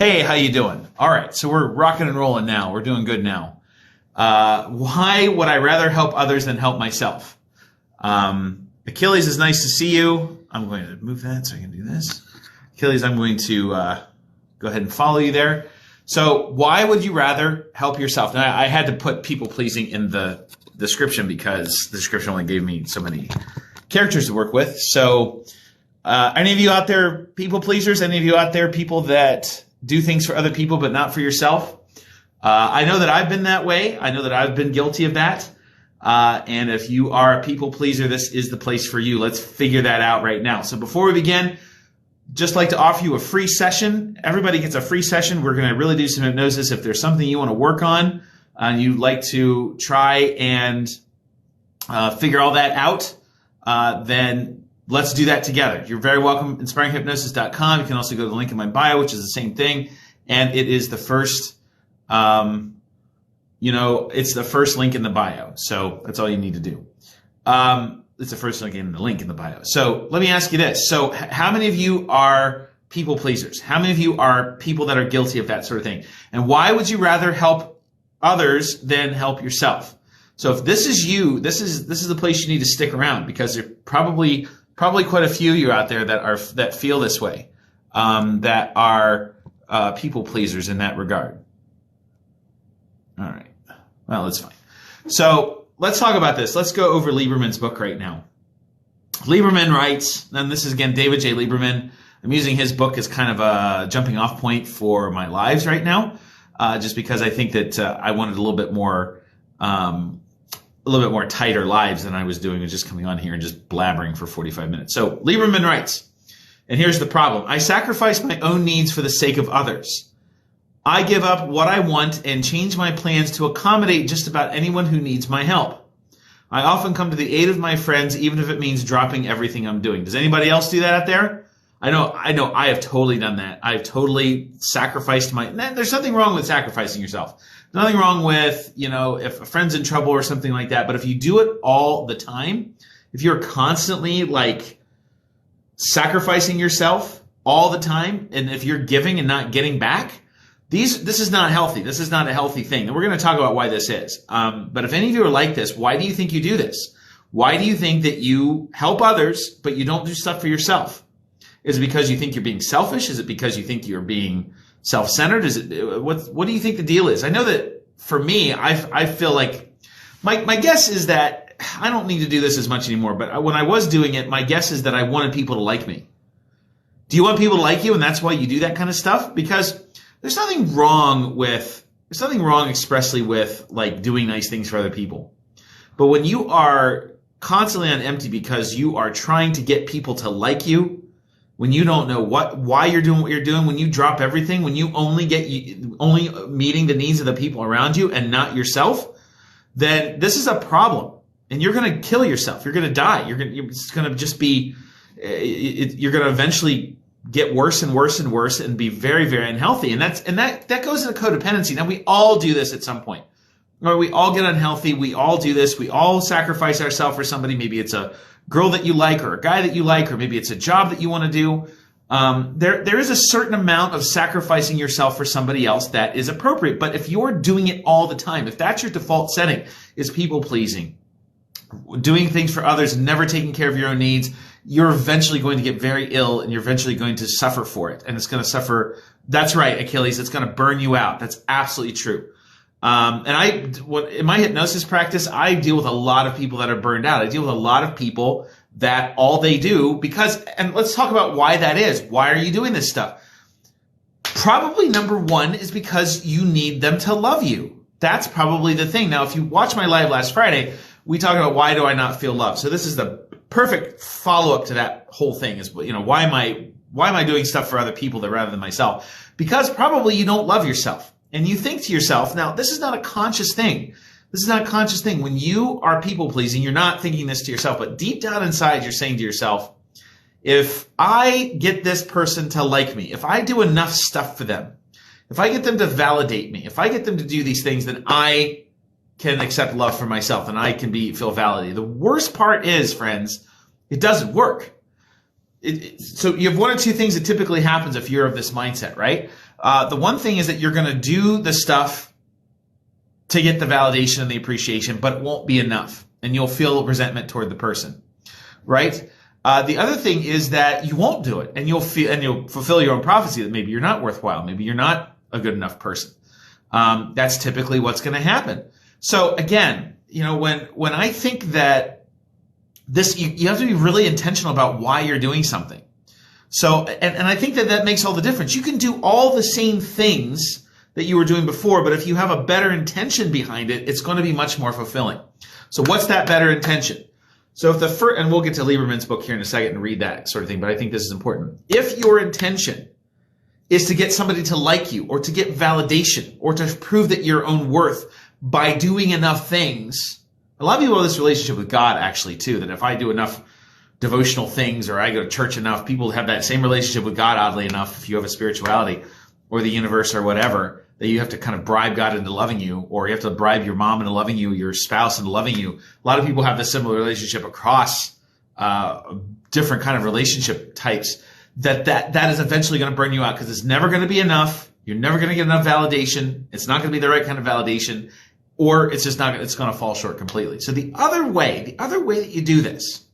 Hey, how you doing? All right, so we're rocking and rolling now. We're doing good now. Why would I rather help others than help myself? Achilles, is nice to see you. I'm going to move that so I can do this. Achilles, I'm going to go ahead and follow you there. So why would you rather help yourself? Now, I had to put people-pleasing in the description because the description only gave me so many characters to work with. So any of you out there people-pleasers? Any of you out there people that do things for other people but not for yourself? I know that I've been that way. I know that I've been guilty of that. And if you are a people pleaser, this is the place for you. Let's figure that out right now. So before we begin, just like to offer you a free session. Everybody gets a free session. We're going to really do some hypnosis. If there's something you want to work on and you'd like to try and figure all that out, then let's do that together. You're very welcome. InspiringHypnosis.com. You can also go to the link in my bio, which is the same thing. And it is the first, it's the first link in the bio. So that's all you need to do. It's the first link in the bio. So let me ask you this. So how many of you are people pleasers? How many of you are people that are guilty of that sort of thing? And why would you rather help others than help yourself? So if this is you, this is the place you need to stick around, because there are probably quite a few of you out there that feel this way, that are people pleasers in that regard. All right. Well, that's fine. So let's talk about this. Let's go over Lieberman's book right now. Lieberman writes, and this is again David J. Lieberman. I'm using his book as kind of a jumping off point for my lives right now, just because I think that I wanted a little bit more tighter lives than I was doing with just coming on here and just blabbering for 45 minutes. So Lieberman writes, and here's the problem. I sacrifice my own needs for the sake of others. I give up what I want and change my plans to accommodate just about anyone who needs my help. I often come to the aid of my friends, even if it means dropping everything I'm doing. Does anybody else do that out there? I know I have totally done that. I've totally sacrificed there's nothing wrong with sacrificing yourself. Nothing wrong with, if a friend's in trouble or something like that. But if you do it all the time, if you're constantly sacrificing yourself all the time, and if you're giving and not getting back, this is not healthy. This is not a healthy thing. And we're going to talk about why this is. But if any of you are like this, why do you think you do this? Why do you think that you help others, but you don't do stuff for yourself? Is it because you think you're being selfish? Is it because you think you're being self-centered? What do you think the deal is? I know that for me, I feel like my guess is that I don't need to do this as much anymore. But when I was doing it, my guess is that I wanted people to like me. Do you want people to like you? And that's why you do that kind of stuff? Because there's nothing wrong expressly with doing nice things for other people. But when you are constantly on empty because you are trying to get people to like you, when you don't know why you're doing what you're doing, when you drop everything, when you only meeting the needs of the people around you and not yourself, then this is a problem. And you're going to kill yourself. You're going to die. You're going to eventually get worse and worse and worse and be very, very unhealthy. And that goes into codependency. Now, we all do this at some point. Or we all get unhealthy. We all do this. We all sacrifice ourselves for somebody. Maybe it's a girl that you like or a guy that you like, or maybe it's a job that you want to do. There is a certain amount of sacrificing yourself for somebody else that is appropriate. But if you're doing it all the time, if that's your default setting, is people pleasing, doing things for others, never taking care of your own needs, you're eventually going to get very ill and you're eventually going to suffer for it. And it's going to suffer. That's right, Achilles. It's going to burn you out. That's absolutely true. In my hypnosis practice, I deal with a lot of people that are burned out. I deal with a lot of people that all they do and let's talk about why that is. Why are you doing this stuff? Probably number one is because you need them to love you. That's probably the thing. Now, if you watch my live last Friday, we talked about why do I not feel love? So this is the perfect follow-up to that whole thing is, why am I doing stuff for other people rather than myself? Because probably you don't love yourself. And you think to yourself, now this is not a conscious thing. This is not a conscious thing. When you are people-pleasing, you're not thinking this to yourself, but deep down inside, you're saying to yourself, if I get this person to like me, if I do enough stuff for them, if I get them to validate me, if I get them to do these things, then I can accept love for myself and I can feel validated. The worst part is, friends, it doesn't work. So you have one or two things that typically happens if you're of this mindset, right? The one thing is that you're going to do the stuff to get the validation and the appreciation, but it won't be enough, and you'll feel resentment toward the person, right? The other thing is that you won't do it, and you'll fulfill your own prophecy that maybe you're not worthwhile, maybe you're not a good enough person. That's typically what's going to happen. So again, when I think that this, you have to be really intentional about why you're doing something. So, and I think that makes all the difference. You can do all the same things that you were doing before, but if you have a better intention behind it, it's going to be much more fulfilling. So what's that better intention? So and we'll get to Lieberman's book here in a second and read that sort of thing, but I think this is important. If your intention is to get somebody to like you, or to get validation, or to prove that your own worth by doing enough things, a lot of people have this relationship with God actually too, that if I do enough devotional things, or I go to church enough, people have that same relationship with God, oddly enough, if you have a spirituality or the universe or whatever, that you have to kind of bribe God into loving you, or you have to bribe your mom into loving you, your spouse into loving you. A lot of people have this similar relationship across different kind of relationship types, that is eventually going to burn you out, because it's never going to be enough. You're never going to get enough validation. It's not going to be the right kind of validation, or it's just not, it's going to fall short completely. So the other way that you do this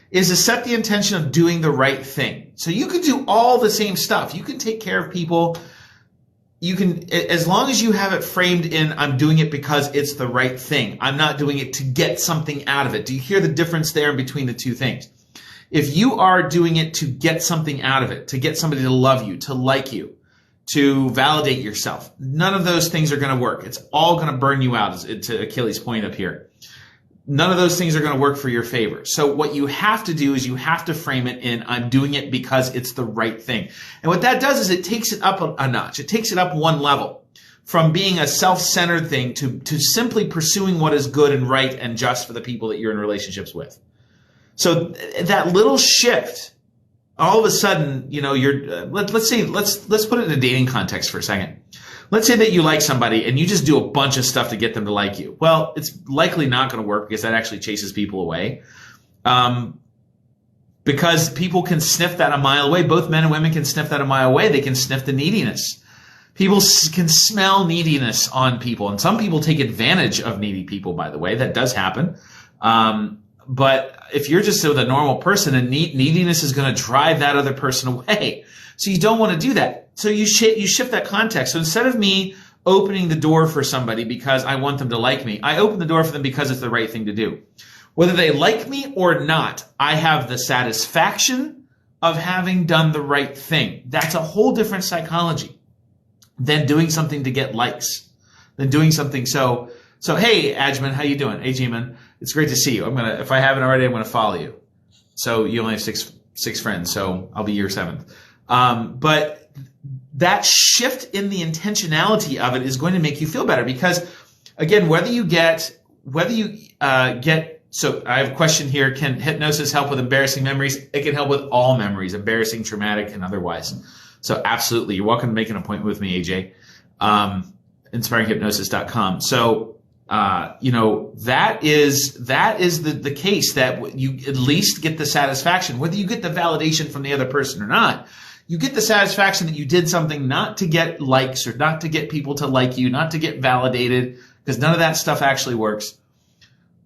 is to set the intention of doing the right thing. So you can do all the same stuff. You can take care of people. You can, as long as you have it framed in, I'm doing it because it's the right thing. I'm not doing it to get something out of it. Do you hear the difference there between the two things? If you are doing it to get something out of it, to get somebody to love you, to like you, to validate yourself, none of those things are going to work. It's all going to burn you out, to Achilles' point up here. None of those things are going to work for your favor. So what you have to do is you have to frame it in, I'm doing it because it's the right thing. And what that does is it takes it up a notch. It takes it up one level from being a self-centered thing to simply pursuing what is good and right and just for the people that you're in relationships with. So that little shift, all of a sudden, let's put it in a dating context for a second. Let's say that you like somebody and you just do a bunch of stuff to get them to like you. Well, it's likely not going to work, because that actually chases people away. Because people can sniff that a mile away. Both men and women can sniff that a mile away. They can sniff the neediness. People can smell neediness on people. And some people take advantage of needy people, by the way. That does happen. But if you're just with a normal person, and neediness is going to drive that other person away. So you don't want to do that. So you shift that context. So instead of me opening the door for somebody because I want them to like me, I open the door for them because it's the right thing to do. Whether they like me or not, I have the satisfaction of having done the right thing. That's a whole different psychology than doing something to get likes, than doing something. So hey, Ajman, how you doing? Hey, G-Man, it's great to see you. If I haven't already, I'm going to follow you. So you only have six friends, so I'll be your seventh. But that shift in the intentionality of it is going to make you feel better, because again, so I have a question here. Can hypnosis help with embarrassing memories? It can help with all memories, embarrassing, traumatic, and otherwise. So absolutely. You're welcome to make an appointment with me, AJ. InspiringHypnosis.com. So, that is the case, that you at least get the satisfaction, whether you get the validation from the other person or not. You get the satisfaction that you did something not to get likes, or not to get people to like you, not to get validated, because none of that stuff actually works.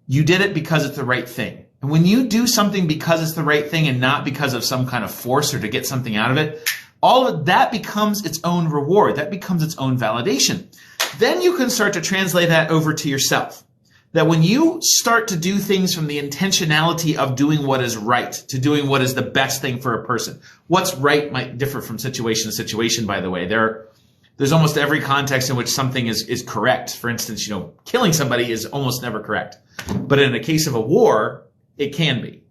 You did it because it's the right thing. And when you do something because it's the right thing and not because of some kind of force or to get something out of it, all of that becomes its own reward. That becomes its own validation. Then you can start to translate that over to yourself. That when you start to do things from the intentionality of doing what is right, to doing what is the best thing for a person. What's right might differ from situation to situation, by the way. There's almost every context in which something is correct. For instance, killing somebody is almost never correct. But in a case of a war, it can be.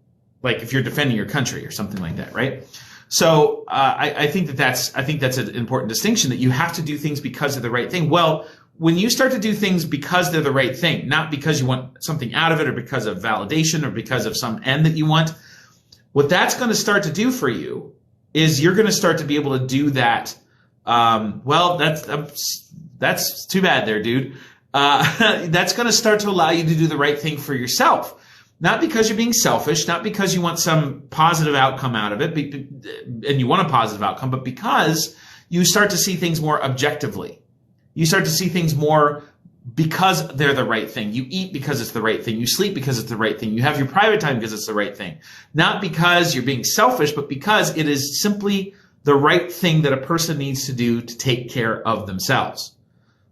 Like if you're defending your country or something like that, right? So I think that's an important distinction, that you have to do things because of the right thing. Well, when you start to do things because they're the right thing, not because you want something out of it or because of validation or because of some end that you want, what that's going to start to do for you is you're going to start to be able to do that. That's too bad there, dude. That's going to start to allow you to do the right thing for yourself. Not because you're being selfish, not because you want some positive outcome out of it, and you want a positive outcome, but because you start to see things more objectively. You start to see things more because they're the right thing. You eat because it's the right thing. You sleep because it's the right thing. You have your private time because it's the right thing. Not because you're being selfish, but because it is simply the right thing that a person needs to do to take care of themselves.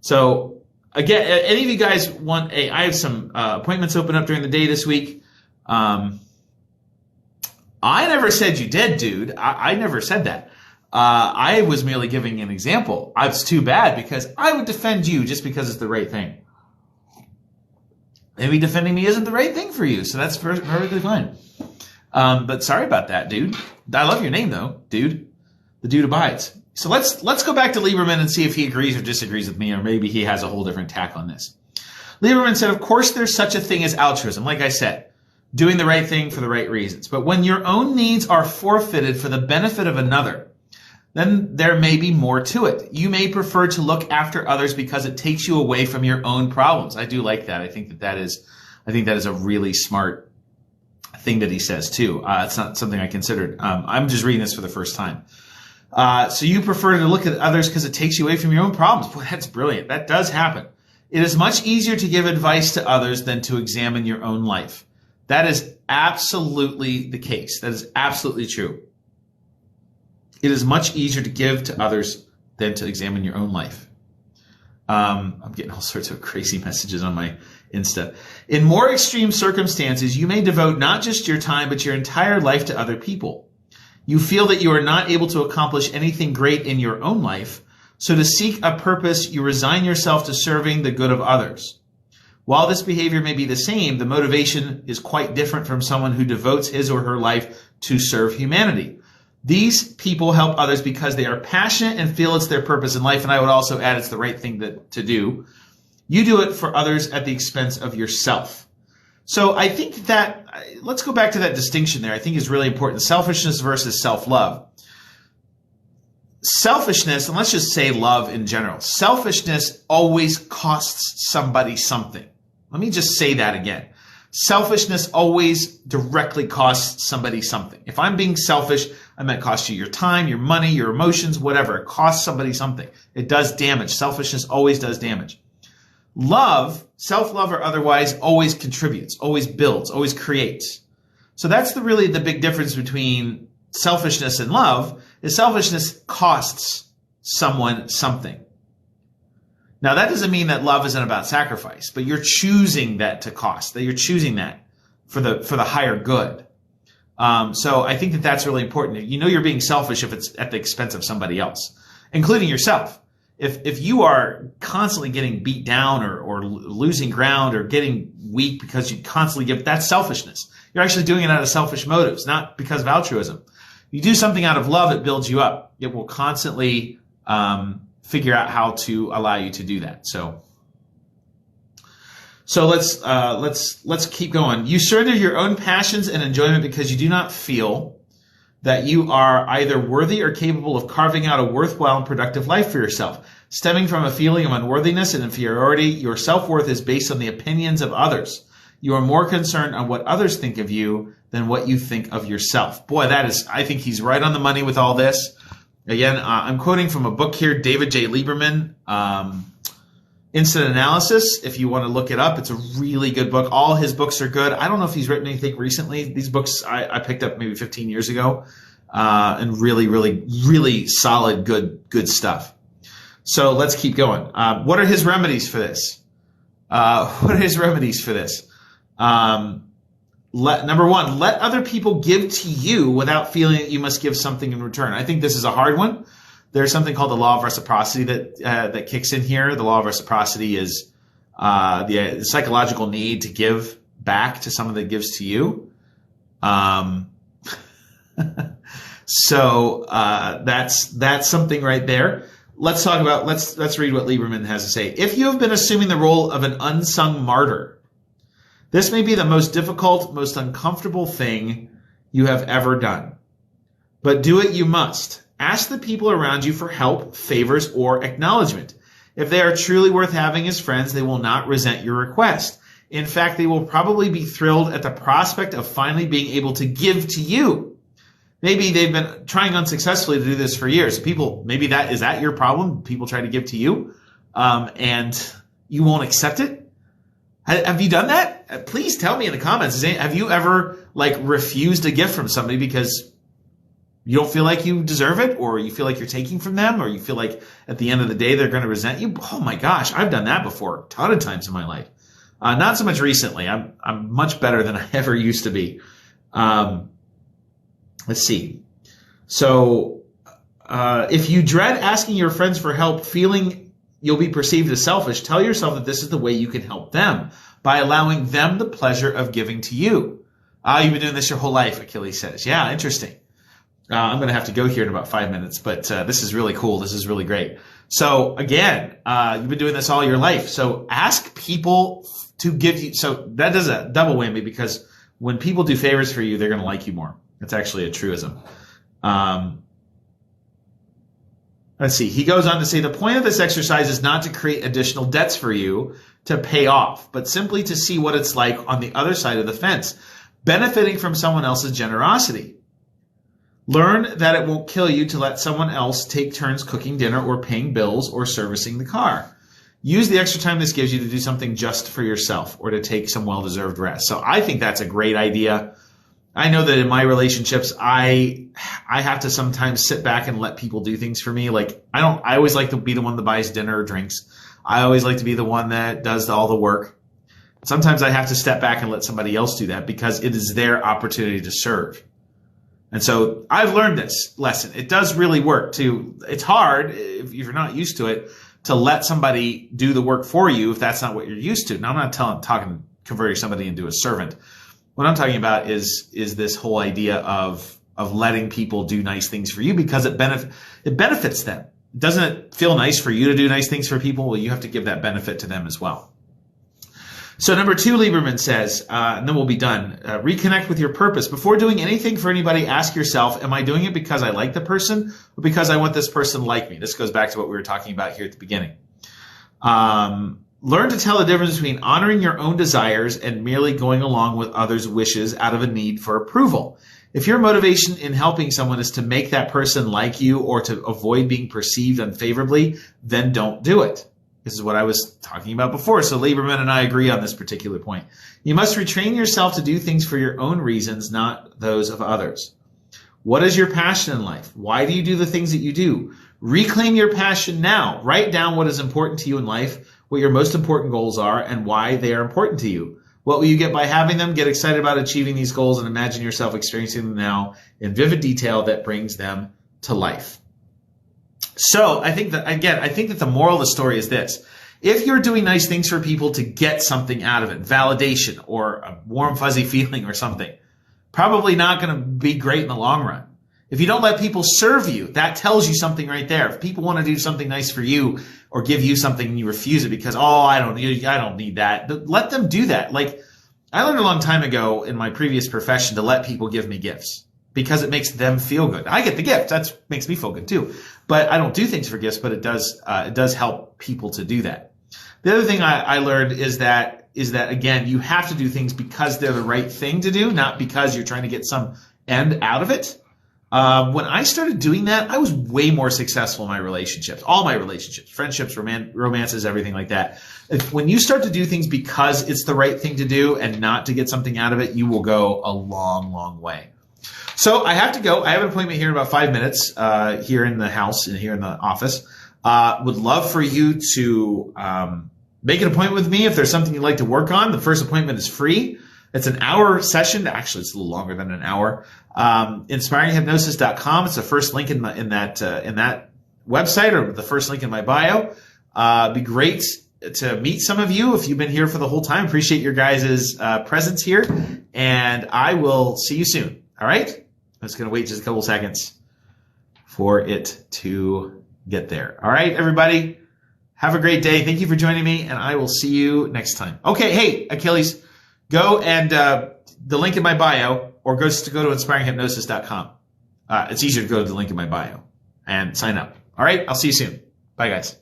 So again, any of you guys want I have some appointments open up during the day this week. I never said you did, dude. I never said that. I was merely giving an example. It's too bad because I would defend you just because it's the right thing. Maybe defending me isn't the right thing for you, so that's perfectly fine. But sorry about that, dude. I love your name though, dude. The dude abides. So let's go back to Lieberman and see if he agrees or disagrees with me, or maybe he has a whole different tack on this. Lieberman said, of course there's such a thing as altruism, like I said, doing the right thing for the right reasons. But when your own needs are forfeited for the benefit of another, then there may be more to it. You may prefer to look after others because it takes you away from your own problems. I do like that. I think that is a really smart thing that he says too. It's not something I considered. I'm just reading this for the first time. So you prefer to look at others because it takes you away from your own problems. Boy, that's brilliant. That does happen. It is much easier to give advice to others than to examine your own life. That is absolutely the case. That is absolutely true. It is much easier to give to others than to examine your own life. I'm getting all sorts of crazy messages on my Insta. In more extreme circumstances, you may devote not just your time, but your entire life to other people. You feel that you are not able to accomplish anything great in your own life, so to seek a purpose, you resign yourself to serving the good of others. While this behavior may be the same, the motivation is quite different from someone who devotes his or her life to serve humanity. These people help others because they are passionate and feel it's their purpose in life, and I would also add it's the right thing to do. You do it for others at the expense of yourself. So I think that, let's go back to that distinction there. I think is really important. Selfishness versus self-love. Selfishness, and let's just say love in general, selfishness always costs somebody something. Let me just say that again. Selfishness always directly costs somebody something. If I'm being selfish, I might cost you your time, your money, your emotions, whatever. It costs somebody something. It does damage. Selfishness always does damage. Love, self-love or otherwise, always contributes, always builds, always creates. So that's really the big difference between selfishness and love, is selfishness costs someone something. Now that doesn't mean that love isn't about sacrifice, but you're choosing that to cost, that you're choosing that for the higher good. So I think that that's really important. You know you're being selfish if it's at the expense of somebody else, including yourself. If you are constantly getting beat down or losing ground or getting weak because you constantly give, that's selfishness. You're actually doing it out of selfish motives, not because of altruism. You do something out of love, it builds you up. It will constantly figure out how to allow you to do that. So let's keep going. You surrender your own passions and enjoyment because you do not feel that you are either worthy or capable of carving out a worthwhile and productive life for yourself. Stemming from a feeling of unworthiness and inferiority, your self-worth is based on the opinions of others. You are more concerned on what others think of you than what you think of yourself. Boy, I think he's right on the money with all this. Again, I'm quoting from a book here, David J. Lieberman, Instant Analysis. If you want to look it up, it's a really good book. All his books are good. I don't know if he's written anything recently. These books I picked up maybe 15 years ago, and really, really, really solid, good stuff. So let's keep going. What are his remedies for this? Number one, let other people give to you without feeling that you must give something in return. I think this is a hard one. There's something called the law of reciprocity that kicks in here. The law of reciprocity is the psychological need to give back to someone that gives to you. So that's something right there. Let's talk about let's read what Lieberman has to say. If you have been assuming the role of an unsung martyr, this may be the most difficult, most uncomfortable thing you have ever done. But do it you must. Ask the people around you for help, favors, or acknowledgement. If they are truly worth having as friends, they will not resent your request. In fact, they will probably be thrilled at the prospect of finally being able to give to you. Maybe they've been trying unsuccessfully to do this for years. People, maybe is that your problem? People try to give to you, and you won't accept it. Have you done that? Please tell me in the comments. Have you ever refused a gift from somebody because you don't feel like you deserve it, or you feel like you're taking from them, or you feel like at the end of the day they're going to resent you? Oh my gosh, I've done that before a ton of times in my life. Not so much recently. I'm much better than I ever used to be. Let's see. So if you dread asking your friends for help, feeling you'll be perceived as selfish, tell yourself that this is the way you can help them, by allowing them the pleasure of giving to you. You've been doing this your whole life, Achilles says. Yeah, interesting. I'm going to have to go here in about 5 minutes, but this is really cool. This is really great. So again, you've been doing this all your life. So ask people to give you. So that does a double whammy, because when people do favors for you, they're going to like you more. It's actually a truism. Let's see. He goes on to say, the point of this exercise is not to create additional debts for you to pay off, but simply to see what it's like on the other side of the fence, benefiting from someone else's generosity. Learn that it won't kill you to let someone else take turns cooking dinner or paying bills or servicing the car. Use the extra time this gives you to do something just for yourself, or to take some well-deserved rest. So I think that's a great idea. I know that in my relationships, I have to sometimes sit back and let people do things for me. I always like to be the one that buys dinner or drinks. I always like to be the one that does all the work. Sometimes I have to step back and let somebody else do that, because it is their opportunity to serve. And so I've learned this lesson. It does really work it's hard if you're not used to it, to let somebody do the work for you if that's not what you're used to. Now, I'm not talking converting somebody into a servant. What I'm talking about is this whole idea of letting people do nice things for you, because it benefits them. Doesn't it feel nice for you to do nice things for people? Well, you have to give that benefit to them as well. So number 2, Lieberman says, and then we'll be done. Reconnect with your purpose. Before doing anything for anybody, ask yourself, am I doing it because I like the person, or because I want this person to like me? This goes back to what we were talking about here at the beginning. Learn to tell the difference between honoring your own desires and merely going along with others' wishes out of a need for approval. If your motivation in helping someone is to make that person like you, or to avoid being perceived unfavorably, then don't do it. This is what I was talking about before. So Lieberman and I agree on this particular point. You must retrain yourself to do things for your own reasons, not those of others. What is your passion in life? Why do you do the things that you do? Reclaim your passion now. Write down what is important to you in life, what your most important goals are, and why they are important to you. What will you get by having them? Get excited about achieving these goals and imagine yourself experiencing them now in vivid detail that brings them to life. So I think that the moral of the story is this. If you're doing nice things for people to get something out of it, validation or a warm, fuzzy feeling or something, probably not going to be great in the long run. If you don't let people serve you, that tells you something right there. If people want to do something nice for you or give you something and you refuse it because, I don't need that, let them do that. I learned a long time ago in my previous profession to let people give me gifts, because it makes them feel good. I get the gift. That makes me feel good too. But I don't do things for gifts, but it does help people to do that. The other thing I learned is that again, you have to do things because they're the right thing to do, not because you're trying to get some end out of it. When I started doing that, I was way more successful in my relationships, all my relationships, friendships, romances, everything like that. When you start to do things because it's the right thing to do and not to get something out of it, you will go a long, long way. So I have to go. I have an appointment here in about 5 minutes here in the house and here in the office. Would love for you to make an appointment with me if there's something you'd like to work on. The first appointment is free. It's an hour session. Actually, it's a little longer than an hour. InspiringHypnosis.com. It's the first link in that website, or the first link in my bio. Be great to meet some of you if you've been here for the whole time. Appreciate your guys' presence here, and I will see you soon. All right? I'm just going to wait just a couple seconds for it to get there. All right, everybody. Have a great day. Thank you for joining me, and I will see you next time. Okay, hey, Achilles, go and the link in my bio, or go to InspiringHypnosis.com. It's easier to go to the link in my bio and sign up. All right, I'll see you soon. Bye, guys.